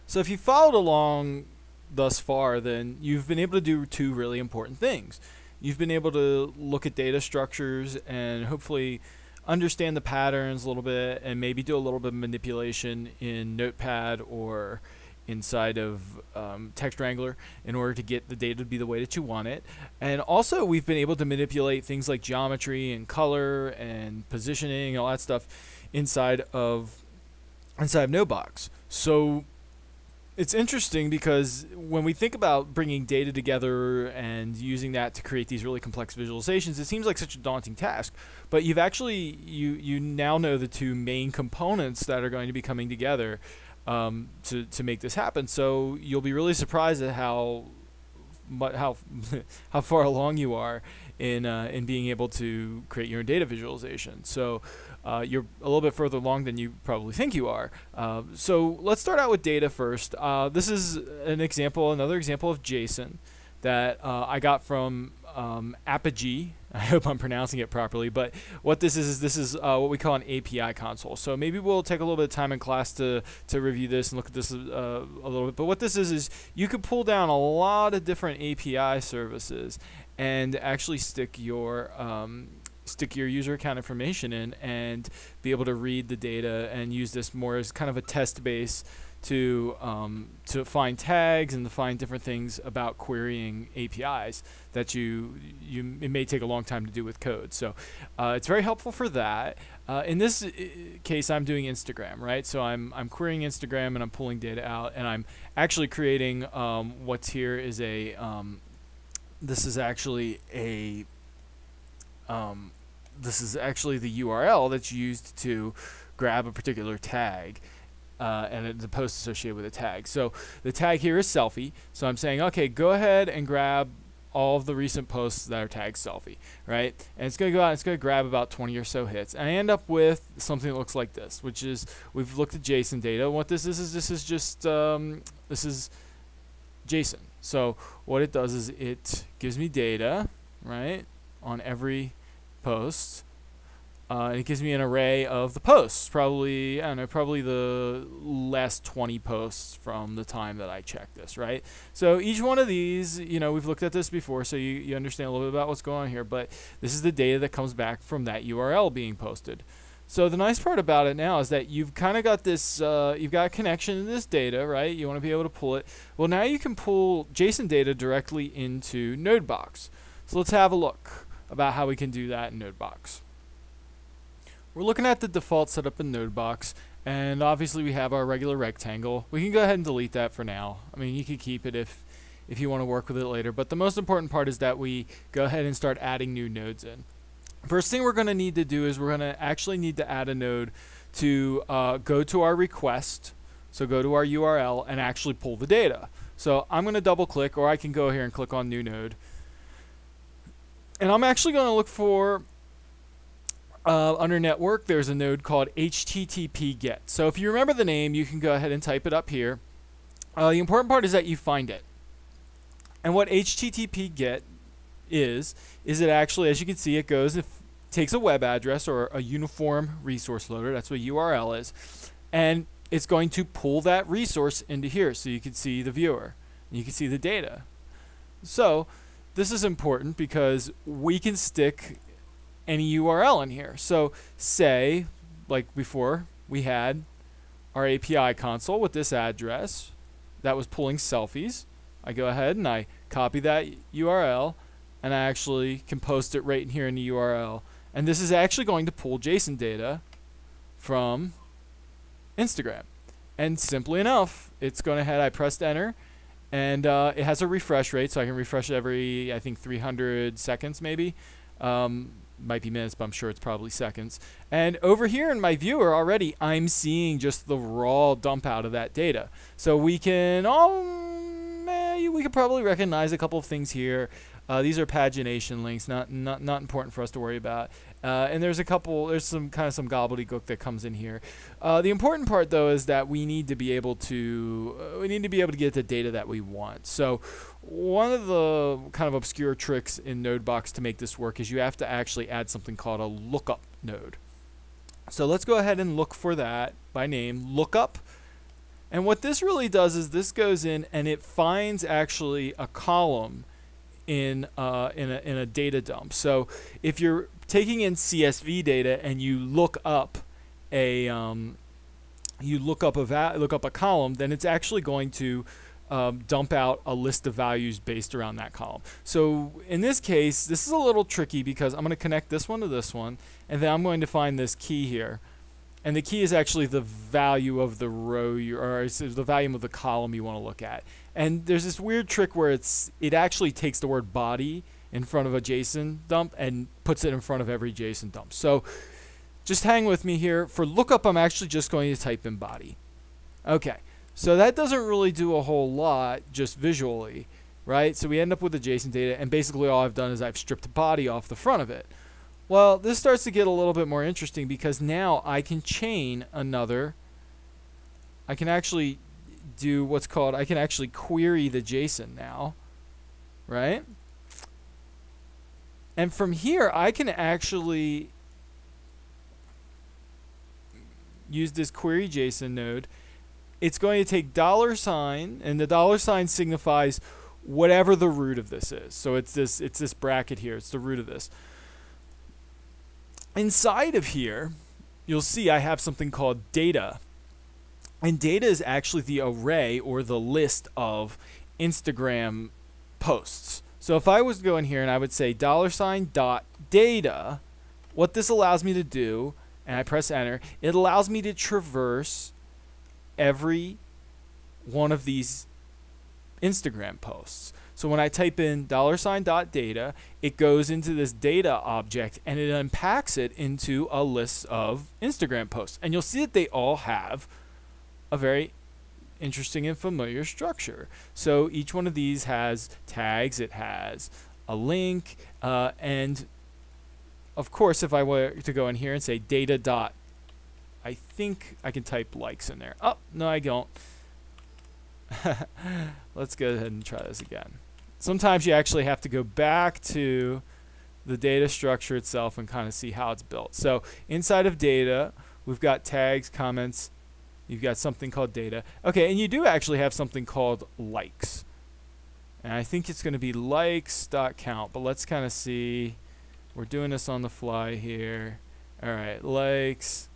So if you followed along thus far, then you've been able to do two really important things. You've been able to look at data structures and hopefully understand the patterns a little bit and maybe do a little bit of manipulation in Notepad or inside of Text Wrangler in order to get the data to be the way that you want it. And also we've been able to manipulate things like geometry and color and positioning and all that stuff inside of NodeBox. So it's interesting because when we think about bringing data together and using that to create these really complex visualizations, it seems like such a daunting task. But you've actually, you now know the two main components that are going to be coming together to make this happen. So you'll be really surprised at how far along you are in being able to create your own data visualization. So you're a little bit further along than you probably think you are. So let's start out with data first. This is another example of JSON that I got from Apogee. I hope I'm pronouncing it properly, but what this is what we call an API console. So maybe we'll take a little bit of time in class to review this and look at this a little bit. But what this is you could pull down a lot of different API services and actually stick your user account information in and be able to read the data and use this more as kind of a test base to find tags and to find different things about querying APIs that it may take a long time to do with code. So it's very helpful for that. In this case, I'm doing Instagram, right? So I'm querying Instagram and I'm pulling data out, and I'm actually creating what's here is a this is actually the URL that's used to grab a particular tag. And the post associated with a tag. So the tag here is selfie. So I'm saying, okay, go ahead and grab all of the recent posts that are tagged selfie, right? And it's going to go out and it's going to grab about 20 or so hits. And I end up with something that looks like this, which is, we've looked at JSON data. What this is just this is JSON. So what it does is it gives me data, right, on every post. And it gives me an array of the posts, probably, I don't know, probably the last 20 posts from the time that I checked this, right? So each one of these, we've looked at this before, so you understand a little bit about what's going on here, but this is the data that comes back from that URL being posted. So the nice part about it now is that you've kind of got this, you've got a connection to this data, right? You want to be able to pull it. Well, now you can pull JSON data directly into NodeBox. So let's have a look about how we can do that in NodeBox. We're looking at the default setup in NodeBox, and obviously we have our regular rectangle. We can go ahead and delete that for now. I mean, you can keep it if you want to work with it later, but the most important part is that we go ahead and start adding new nodes in. First thing we're going to need to do is we're going to actually need to add a node to go to our request, so go to our URL and actually pull the data. So I'm going to double click, or I can go here and click on new node, and I'm actually going to look for under network, there's a node called HTTP GET. So if you remember the name, you can go ahead and type it up here. The important part is that you find it. And what HTTP GET is it actually, as you can see, it takes a web address or a uniform resource loader. That's what URL is. And it's going to pull that resource into here so you can see the viewer. And you can see the data. So this is important because we can stick any URL in here. So say, like before, we had our API console with this address that was pulling selfies. I go ahead and I copy that URL and I actually can post it right in here in the URL. And this is actually going to pull JSON data from Instagram. And simply enough, it's going ahead, I pressed enter, and it has a refresh rate, so I can refresh every, I think, 300 seconds maybe. Might be minutes, but I'm sure it's probably seconds. And over here in my viewer already, I'm seeing just the raw dump out of that data. So we can we could probably recognize a couple of things here. These are pagination links, not important for us to worry about. And there's some gobbledygook that comes in here. The important part though is that we need to be able to get the data that we want. So one of the kind of obscure tricks in NodeBox to make this work is you have to actually add something called a Lookup Node. So let's go ahead and look for that by name, Lookup And what this really does is this goes in and it finds actually a column in a data dump. So if you're taking in CSV data and you look up a column, then it's actually going to dump out a list of values based around that column. So in this case, this is a little tricky because I'm going to connect this one to this one, and then I'm going to find this key here. And the key is actually the value of the row, or it's the value of the column you want to look at. And there's this weird trick where it actually takes the word body in front of a JSON dump and puts it in front of every JSON dump. So just hang with me here. For lookup, I'm actually just going to type in body. Okay, so that doesn't really do a whole lot just visually, right? So we end up with the JSON data, and basically all I've done is I've stripped body off the front of it. Well, this starts to get a little bit more interesting because now I can chain another. I can actually do what's called, I can actually query the JSON now, right? And from here, I can actually use this query JSON node. It's going to take $, and the $sign signifies whatever the root of this is. So it's this bracket here. It's the root of this. Inside of here, you'll see I have something called data. And data is actually the array or the list of Instagram posts. So if I was to go in here and I would say $.data, what this allows me to do, and I press enter, it allows me to traverse every one of these Instagram posts. So when I type in $.data, it goes into this data object and it unpacks it into a list of Instagram posts. And you'll see that they all have a very interesting and familiar structure. So each one of these has tags, it has a link, and of course if I were to go in here and say data dot, I think I can type likes in there. Oh, no I don't. Let's go ahead and try this again. Sometimes you actually have to go back to the data structure itself and kind of see how it's built. So inside of data, we've got tags, comments, you've got something called data. Okay, and you do actually have something called likes. And I think it's going to be likes.count, but let's kind of see. We're doing this on the fly here. All right, likes.count.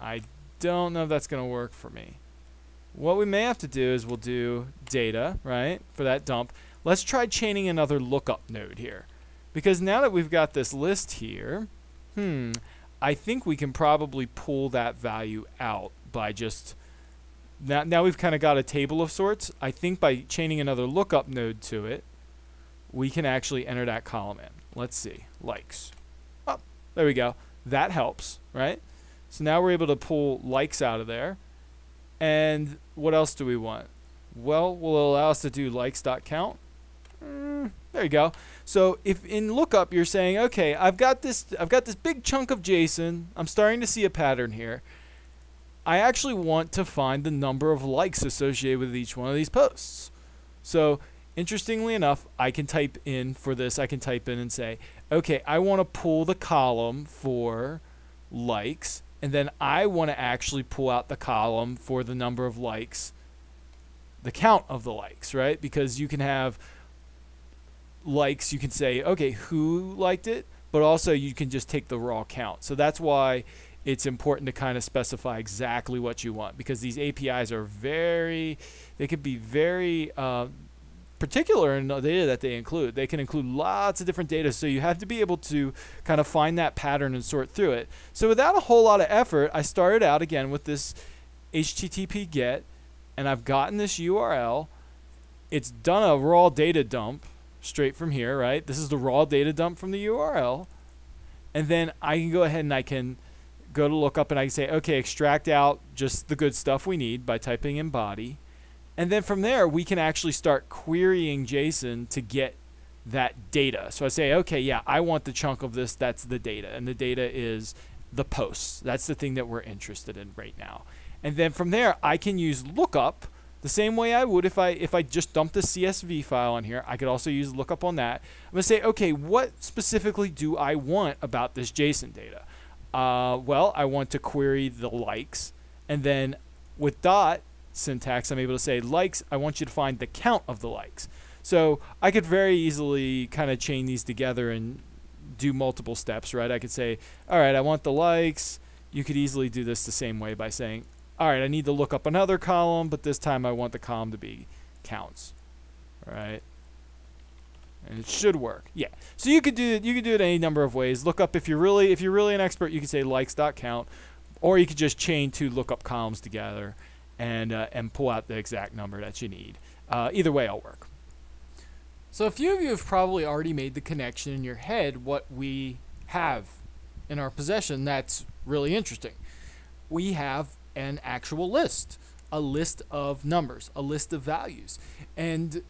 I don't know if that's going to work for me. What we may have to do is we'll do data, right, for that dump. Let's try chaining another lookup node here. Because now that we've got this list here, I think we can probably pull that value out by just, now we've kind of got a table of sorts. I think by chaining another lookup node to it, we can actually enter that column in. Let's see, likes. Oh, there we go. That helps, right? So now we're able to pull likes out of there. And what else do we want? Well, will allow us to do likes.count. There you go. So if in lookup you're saying, okay, I've got this big chunk of JSON. I'm starting to see a pattern here. I actually want to find the number of likes associated with each one of these posts. So interestingly enough, I can type in for this. I can type in and say, okay, I want to pull the column for likes. And then I want to actually pull out the column for the number of likes, the count of the likes, right? Because you can have likes, you can say, okay, who liked it? But also you can just take the raw count. So that's why it's important to kind of specify exactly what you want, because these APIs are they could be very particular in the data that they include. They can include lots of different data, so you have to be able to kind of find that pattern and sort through it. So without a whole lot of effort, I started out again with this HTTP GET, and I've gotten this URL. It's done a raw data dump straight from here, right? This is the raw data dump from the URL. And then I can go ahead and I can go to lookup and I can say, okay, extract out just the good stuff we need by typing in body. And then from there, we can actually start querying JSON to get that data. So I say, okay, yeah, I want the chunk of this. That's the data. And the data is the posts. That's the thing that we're interested in right now. And then from there, I can use lookup the same way I would if I just dumped a CSV file on here. I could also use lookup on that. I'm going to say, okay, what specifically do I want about this JSON data? Well, I want to query the likes. And then with dot syntax, I'm able to say likes, I want you to find the count of the likes. So I could very easily kind of chain these together and do multiple steps, right? I could say, all right, I want the likes. You could easily do this the same way by saying, all right, I need to look up another column, but this time I want the column to be counts, all right? And it should work. Yeah. So you could do it any number of ways. Lookup, if you're really an expert, you could say likes.count, or you could just chain two lookup columns together and pull out the exact number that you need. Either way, it'll work. So a few of you have probably already made the connection in your head what we have in our possession that's really interesting. We have an actual list, a list of numbers, a list of values. And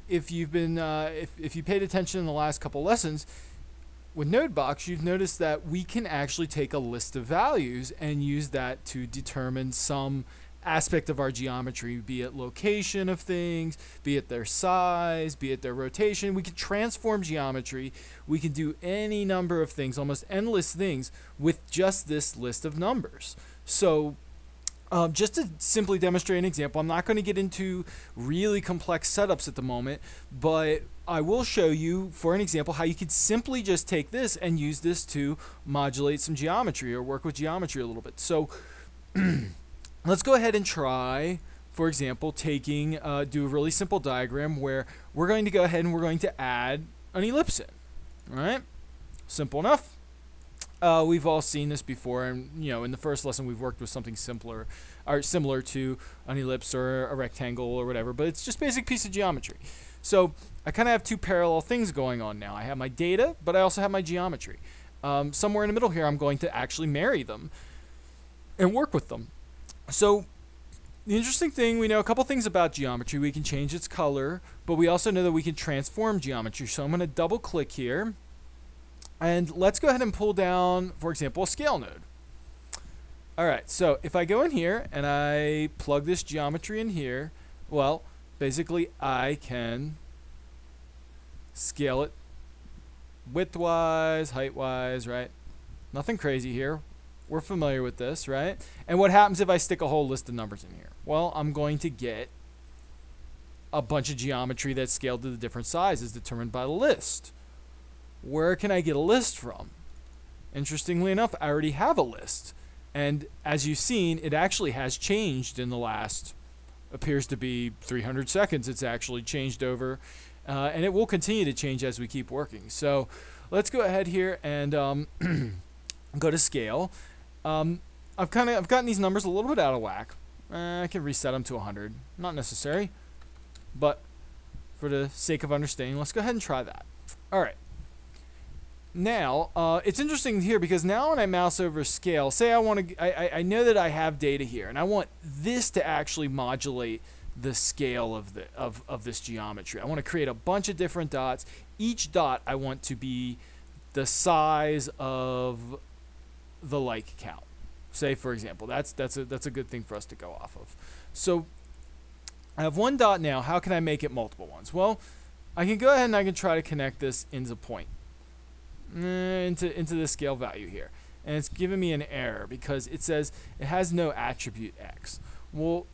if you've been, if you paid attention in the last couple lessons, with NodeBox, you've noticed that we can actually take a list of values and use that to determine some aspect of our geometry, be it location of things, be it their size, be it their rotation. We can transform geometry. We can do any number of things, almost endless things, with just this list of numbers. So just to simply demonstrate an example, I'm not going to get into really complex setups at the moment, but I will show you, for an example, how you could simply just take this and use this to modulate some geometry or work with geometry a little bit. So let's go ahead and try, for example, taking, do a really simple diagram where we're going to go ahead and we're going to add an ellipse in. All right? Simple enough. We've all seen this before, and in the first lesson we've worked with something simpler or similar to an ellipse or a rectangle or whatever, but it's just a basic piece of geometry. So I kind of have two parallel things going on now. I have my data, but I also have my geometry. Somewhere in the middle here, I'm going to actually marry them and work with them. So the interesting thing, we know a couple things about geometry. We can change its color, but we also know that we can transform geometry. So I'm going to double click here. And let's go ahead and pull down, for example, a scale node. All right, so if I go in here and I plug this geometry in here, well, basically I can scale it width-wise, height-wise, right? Nothing crazy here. We're familiar with this, right? And what happens if I stick a whole list of numbers in here? Well, I'm going to get a bunch of geometry that's scaled to the different sizes determined by the list. Where can I get a list from? Interestingly enough, I already have a list. And as you've seen, it actually has changed in the last, appears to be 300 seconds. It's actually changed over, and it will continue to change as we keep working. So let's go ahead here and go to scale. I've gotten these numbers a little bit out of whack. I can reset them to 100. Not necessary, but for the sake of understanding, let's go ahead and try that. All right. Now, it's interesting here because now when I mouse over scale, say I know that I have data here, and I want this to actually modulate the scale of this geometry. I want to create a bunch of different dots. Each dot I want to be the size of the like count. Say, for example, that's a good thing for us to go off of. So I have one dot now. How can I make it multiple ones? Well, I can go ahead and I can try to connect this into point. Into the scale value here, and it's giving me an error because it says it has no attribute X. Well,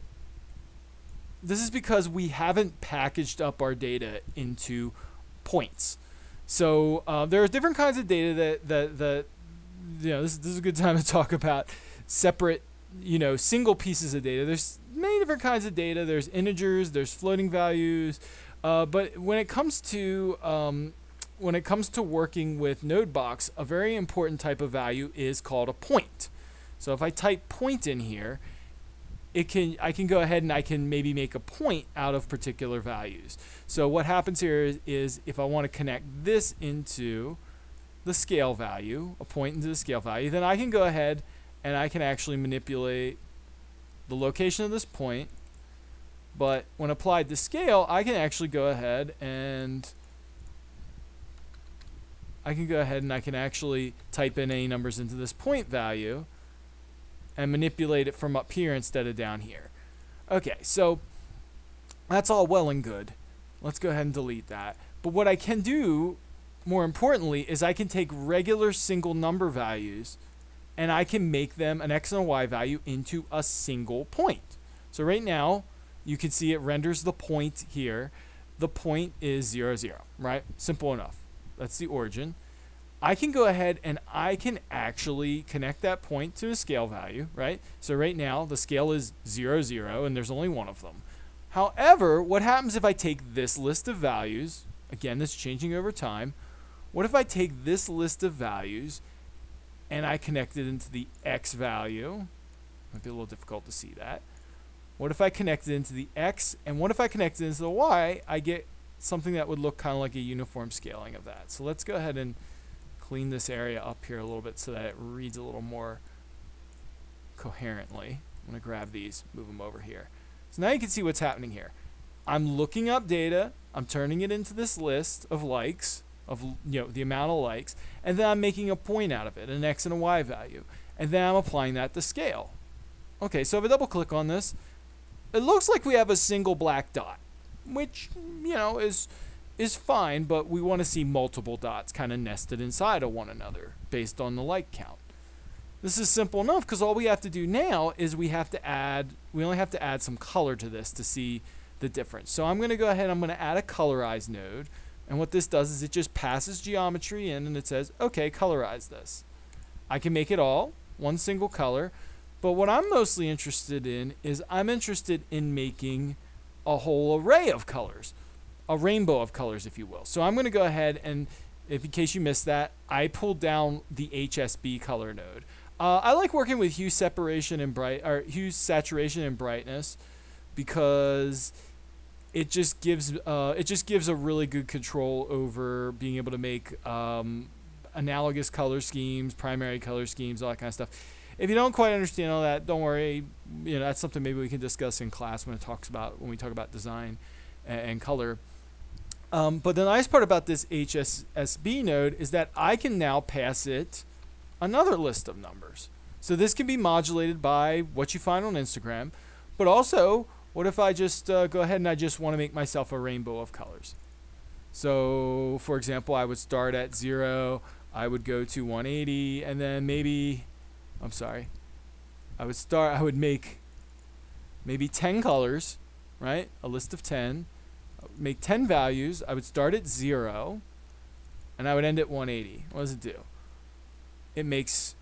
this is because we haven't packaged up our data into points. So there are different kinds of data that this is a good time to talk about separate single pieces of data. There's many different kinds of data. There's integers, there's floating values, but when it comes to working with NodeBox, a very important type of value is called a point. So if I type point in here, I can go ahead and I can maybe make a point out of particular values. So what happens here is if I want to connect this into the scale value, a point into the scale value, then I can go ahead and I can actually manipulate the location of this point. But when applied to scale, I can actually go ahead and I can actually type in any numbers into this point value and manipulate it from up here instead of down here. Okay, so that's all well and good. Let's go ahead and delete that. But what I can do, more importantly, is I can take regular single number values and I can make them an X and a Y value into a single point. So right now, you can see it renders the point here. The point is 0, 0, right? Simple enough. That's the origin. I can go ahead and I can actually connect that point to a scale value, right? So right now, the scale is 0, 0, and there's only one of them. However, what happens if I take this list of values, again, this is changing over time. What if I take this list of values and I connect it into the X value? Might be a little difficult to see that. What if I connect it into the X, and what if I connect it into the Y? I get something that would look kind of like a uniform scaling of that. So let's go ahead and clean this area up here a little bit so that it reads a little more coherently. I'm going to grab these, move them over here. So now you can see what's happening here. I'm looking up data, I'm turning it into this list of likes, of the amount of likes, and then I'm making a point out of it, an X and a Y value, and then I'm applying that to scale. Okay, so if I double click on this, it looks like we have a single black dot, which is fine, but we want to see multiple dots kind of nested inside of one another based on the like count. This is simple enough because all we have to do now is we only have to add some color to this to see the difference. So I'm going to go ahead and I'm going to add a Colorize node, and what this does is it just passes geometry in and it says, okay, colorize this. I can make it all one single color, but what I'm mostly interested in is I'm interested in making a whole array of colors, a rainbow of colors, if you will. So I'm going to go ahead and, in case you missed that, I pulled down the HSB color node. I like working with hue saturation and brightness because it just gives a really good control over being able to make analogous color schemes, primary color schemes, all that kind of stuff. If you don't quite understand all that, don't worry. That's something maybe we can discuss in class when we talk about design and color. But the nice part about this HSB node is that I can now pass it another list of numbers. So this can be modulated by what you find on Instagram, but also, what if I just go ahead and I just want to make myself a rainbow of colors? So, for example, I would start at 0, I would go to 180, and then I would make maybe 10 colors, right? A list of 10. Make 10 values. I would start at 0, and I would end at 180. What does it do? It makes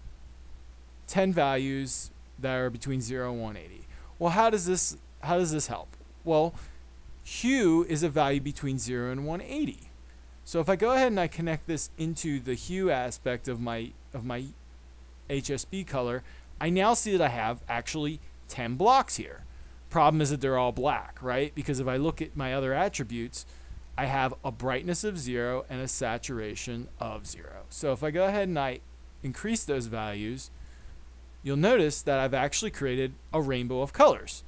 10 values that are between 0 and 180. Well, how does this help? Well, hue is a value between 0 and 180. So if I go ahead and I connect this into the hue aspect of my HSB color, I now see that I have actually 10 blocks here. Problem is that they're all black, right? Because if I look at my other attributes, I have a brightness of 0 and a saturation of 0. So if I go ahead and I increase those values, you'll notice that I've actually created a rainbow of colors.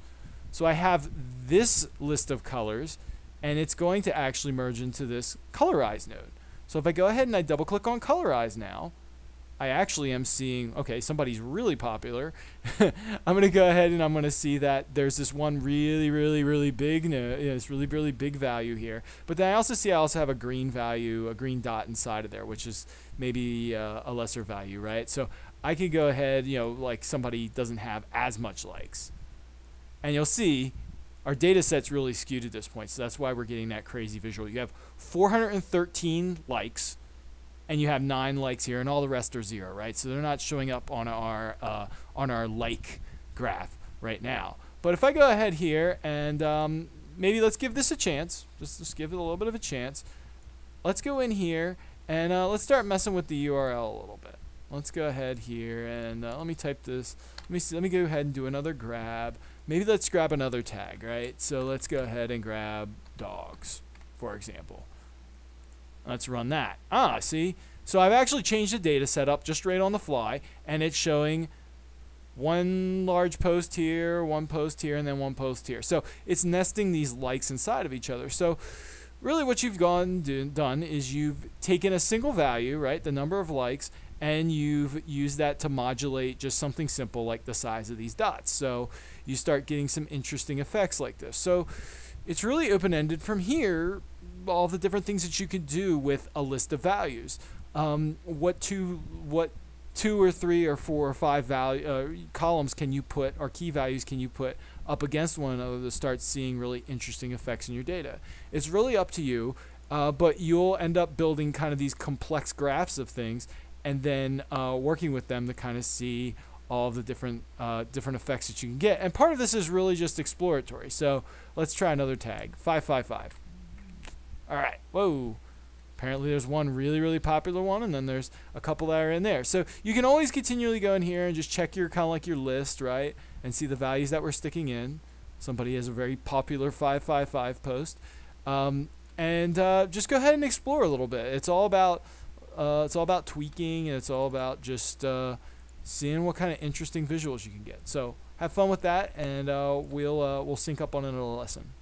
So I have this list of colors, and it's going to actually merge into this Colorize node. So if I go ahead and I double click on Colorize now, I actually am seeing, okay, somebody's really popular. I'm going to go ahead and I'm going to see that there's this one really big, this really big value here. But then I also have a green value, a green dot inside of there, which is maybe a lesser value, right? So I can go ahead, like somebody doesn't have as much likes. And you'll see our data set's really skewed at this point. So that's why we're getting that crazy visual. You have 413 likes, and you have 9 likes here, and all the rest are 0, right? So they're not showing up on our like graph right now. But if I go ahead here and maybe let's give this a chance, just give it a little bit of a chance. Let's go in here and let's start messing with the URL a little bit. Let's go ahead here and let me type this. Let me go ahead and do another grab. Maybe let's grab another tag, right? So let's go ahead and grab dogs, for example. Let's run that. See? So I've actually changed the data setup just right on the fly, and it's showing one large post here, one post here, and then one post here. So it's nesting these likes inside of each other. So really what you've done is you've taken a single value, right, the number of likes, and you've used that to modulate just something simple like the size of these dots. So you start getting some interesting effects like this. So it's really open-ended from here, all the different things that you can do with a list of values. What 2 or 3 or 4 or 5 columns can you put, or key values can you put up against one another to start seeing really interesting effects in your data. It's really up to you, but you'll end up building kind of these complex graphs of things, and then working with them to kind of see all of the different effects that you can get. And part of this is really just exploratory. So let's try another tag, 555. All right, whoa. Apparently there's one really popular one, and then there's a couple that are in there. So you can always continually go in here and just check your kind of like your list, right, and see the values that we're sticking in. Somebody has a very popular 555 post, and just go ahead and explore a little bit. It's all about tweaking, and it's all about just seeing what kind of interesting visuals you can get. So have fun with that, and we'll sync up on another lesson.